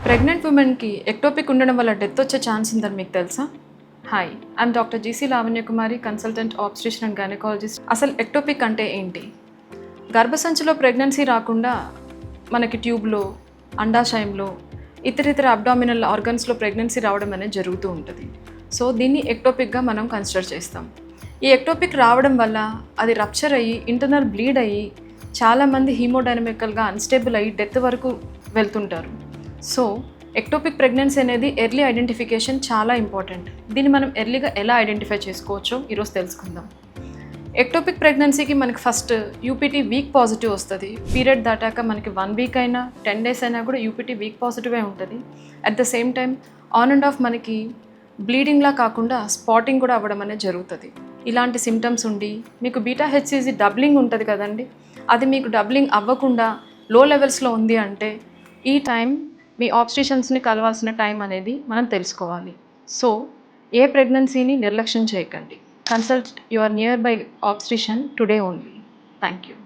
Pregnant ఉమెన్కి ectopic ఉండడం వల్ల డెత్ వచ్చే ఛాన్స్ ఉందని మీకు తెలుసా? Hi, I'm doctor GC Lavanya Kumari, consultant obstetrician and gynaecologist. అసలు ఎక్టోపిక్ అంటే ఏంటి? గర్భసంచిలో ప్రెగ్నెన్సీ రాకుండా మనకి ట్యూబ్లో, అండాశయంలో, ఇతర అబ్డామినల్ ఆర్గన్స్లో ప్రెగ్నెన్సీ రావడం అనేది జరుగుతూ ఉంటుంది. సో దీన్ని ఎక్టోపిక్గా మనం కన్సిడర్ చేస్తాం. ఈ ఎక్టోపిక్ రావడం వల్ల అది రప్చర్ అయ్యి ఇంటర్నల్ బ్లీడ్ అయ్యి చాలామంది హీమోడైనమికల్గా అన్స్టేబుల్ అయ్యి డెత్ వరకు వెళ్తుంటారు. సో ఎక్టోపిక్ ప్రెగ్నెన్సీ అనేది ఎర్లీ ఐడెంటిఫికేషన్ చాలా ఇంపార్టెంట్. దీన్ని మనం ఎర్లీగా ఎలా ఐడెంటిఫై చేసుకోవచ్చో ఈరోజు తెలుసుకుందాం. ఎక్టోపిక్ ప్రెగ్నెన్సీకి మనకి ఫస్ట్ యూపీటీ వీక్ పాజిటివ్ వస్తుంది. పీరియడ్ దాటాక మనకి 1 వీక్ అయినా 10 డేస్ అయినా కూడా యూపీటీ వీక్ పాజిటివే ఉంటుంది. At the same time on and of మనకి బ్లీడింగ్లా కాకుండా స్పాటింగ్ కూడా అవ్వడం అనేది జరుగుతుంది. ఇలాంటి సిమ్టమ్స్ ఉండి మీకు బీటా హెచ్సిజీ డబ్లింగ్ ఉంటుంది కదండి, అది మీకు డబ్లింగ్ అవ్వకుండా లో లెవెల్స్లో ఉంది అంటే ఈ టైం మీ ఆబ్స్ట్రిషన్స్ని కలవాల్సిన టైం అనేది మనం తెలుసుకోవాలి. సో ఏ ప్రెగ్నెన్సీని నిర్లక్ష్యం చేయకండి. Consult your near by obstetrician today only. Thank you.